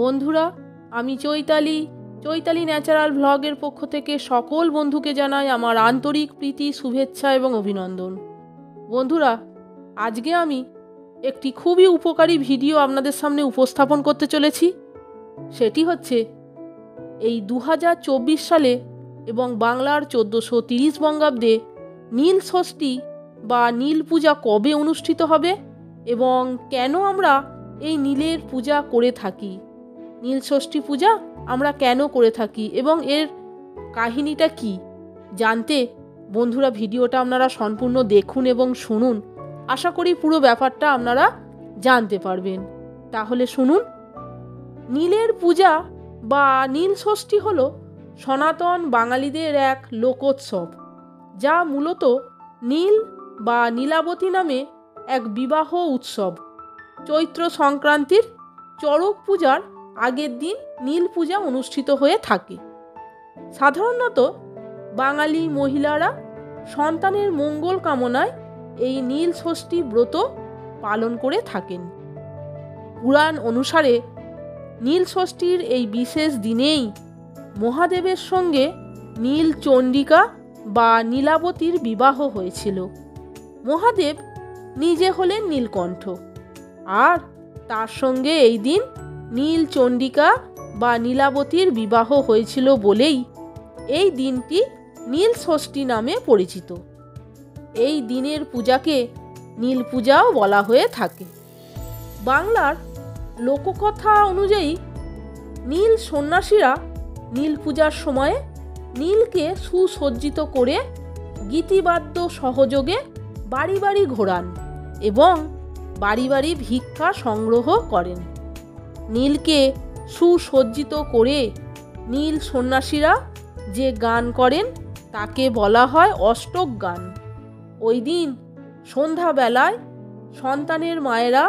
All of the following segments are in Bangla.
বন্ধুরা, আমি চৈতালি ন্যাচারাল ভ্লগের পক্ষ থেকে সকল বন্ধুকে জানাই আমার আন্তরিক প্রীতি, শুভেচ্ছা এবং অভিনন্দন। বন্ধুরা, আজকে আমি একটি খুবই উপকারী ভিডিও আপনাদের সামনে উপস্থাপন করতে চলেছি। সেটি হচ্ছে এই 2024 সালে এবং বাংলার 1430 বঙ্গাব্দে নীল ষষ্ঠী বা নীল পূজা কবে অনুষ্ঠিত হবে এবং কেন আমরা এই নীলের পূজা করে থাকি, নীল ষষ্ঠী পূজা আমরা কেন করে থাকি এবং এর কাহিনীটা কি জানতে বন্ধুরা ভিডিওটা আপনারা সম্পূর্ণ দেখুন এবং শুনুন। আশা করি পুরো ব্যাপারটা আপনারা জানতে পারবেন। তাহলে শুনুন। নীলের পূজা বা নীল ষষ্ঠী হলো সনাতন বাঙালিদের এক লোকোৎসব, যা মূলত নীল বা নীলাবতী নামে এক বিবাহ উৎসব। চৈত্র সংক্রান্তির চড়ক পূজার আগের দিন নীল পূজা অনুষ্ঠিত হয়ে থাকে। সাধারণত বাঙালি মহিলারা সন্তানের মঙ্গল কামনায় এই নীল ষষ্ঠী ব্রত পালন করে থাকেন। পুরাণ অনুসারে নীল ষষ্ঠীর এই বিশেষ দিনেই মহাদেবের সঙ্গে নীল চণ্ডিকা বা নীলাবতীর বিবাহ হয়েছিল। মহাদেব নিজে হলেন নীলকণ্ঠ, আর তার সঙ্গে এই দিন নীল চণ্ডিকা বা নীলাবতীর বিবাহ হয়েছিল বলেই এই দিনটি নীল ষষ্ঠী নামে পরিচিত। এই দিনের পূজাকে নীল পূজাও বলা হয়ে থাকে। বাংলার লোককথা অনুযায়ী নীল সন্ন্যাসীরা নীল পূজার সময়ে নীলকে সুসজ্জিত করে গীতিবাদ্য সহযোগে বাড়ি বাড়ি ঘোরান এবং বাড়ি বাড়ি ভিক্ষা সংগ্রহ করেন। নীলকে সুসজ্জিত করে নীল সন্ন্যাসীরা যে গান করেন তাকে বলা হয় অষ্টক গান। ওই দিন সন্ধ্যাবেলায় সন্তানের মায়েরা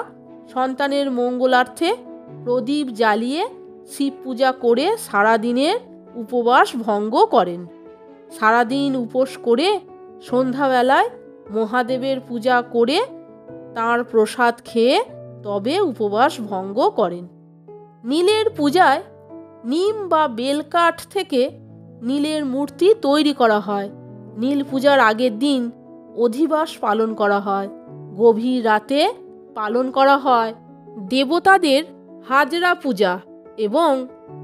সন্তানের মঙ্গলার্থে প্রদীপ জ্বালিয়ে শিব পূজা করে সারাদিনের উপবাস ভঙ্গ করেন। সারাদিন উপোস করে সন্ধ্যাবেলায় মহাদেবের পূজা করে তাঁর প্রসাদ খেয়ে তবে উপবাস ভঙ্গ করেন। নীলের পূজায় নিম বা বেলকাঠ থেকে নীলের মূর্তি তৈরি করা হয়। নীল পূজার আগের দিন অধিবাস পালন করা হয়। গভীর রাতে পালন করা হয় দেবতাদের হাজরা পূজা এবং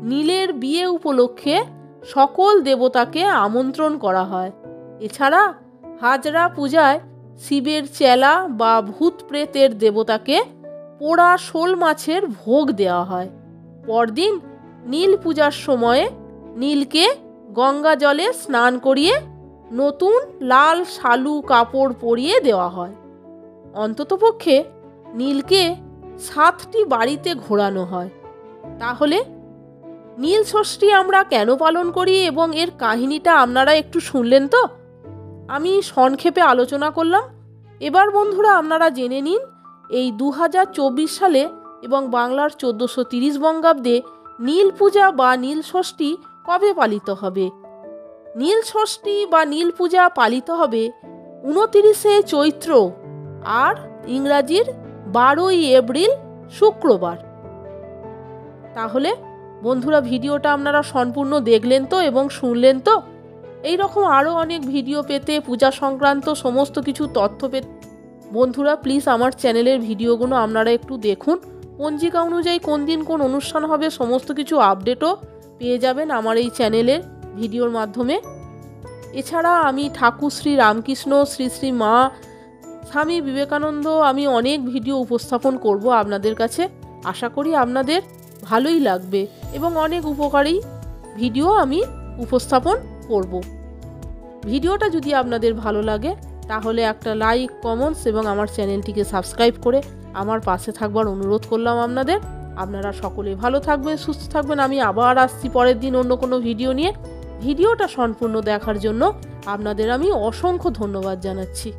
নীলের বিয়ে উপলক্ষে সকল দেবতাকে আমন্ত্রণ করা হয়। এছাড়া হাজরা পূজায় শিবের চেলা বা ভূত প্রেতের দেবতাকে পোড়া শোল মাছের ভোগ দেওয়া হয়। পরদিন নীল পূজার সময়ে নীলকে গঙ্গা জলে স্নান করিয়ে নতুন লাল শালু কাপড় পরিয়ে দেওয়া হয়। অন্ততপক্ষে নীলকে 7টি বাড়িতে ঘোরানো হয়। তাহলে নীল ষষ্ঠী আমরা কেন পালন করি এবং এর কাহিনীটা আপনারা একটু শুনলেন তো? আমি সংক্ষেপে আলোচনা করলাম। এবার বন্ধুরা আপনারা জেনে নিন এই 2024 সালে এবং বাংলার 1430 বঙ্গাব্দে নীল পূজা বা নীল ষষ্ঠী কবে পালিত হবে। নীল ষষ্ঠী বা নীল পূজা পালিত হবে 29শে চৈত্র আর ইংরাজির 12ই এপ্রিল শুক্রবার। তাহলে বন্ধুরা ভিডিওটা আপনারা সম্পূর্ণ দেখলেন তো এবং শুনলেন তো? এই রকম আরও অনেক ভিডিও পেতে, পূজা সংক্রান্ত সমস্ত কিছু তথ্য পেতে বন্ধুরা প্লিজ আমার চ্যানেলের ভিডিওগুলো আপনারা একটু দেখুন। পঞ্জিকা অনুযায়ী কোন দিন কোন অনুষ্ঠান হবে সমস্ত কিছু আপডেটও পেয়ে যাবেন আমার এই চ্যানেলের ভিডিওর মাধ্যমে। এছাড়া আমি ঠাকুর শ্রী রামকৃষ্ণ, শ্রী শ্রী মা, স্বামী বিবেকানন্দ আমি অনেক ভিডিও উপস্থাপন করব আপনাদের কাছে। আশা করি আপনাদের ভালোই লাগবে এবং অনেক উপকারী ভিডিও আমি উপস্থাপন করব। ভিডিওটা যদি আপনাদের ভালো লাগে তাহলে একটা লাইক, কমেন্টস এবং আমার চ্যানেলটিকে সাবস্ক্রাইব করে আমার পাশে থাকবার অনুরোধ করলাম আপনাদের। আপনারা সকলে ভালো থাকবেন, সুস্থ থাকবেন। আমি আবার আসছি পরের দিন অন্য কোনো ভিডিও নিয়ে। ভিডিওটা সম্পূর্ণ দেখার জন্য আপনাদের আমি অসংখ্য ধন্যবাদ জানাচ্ছি।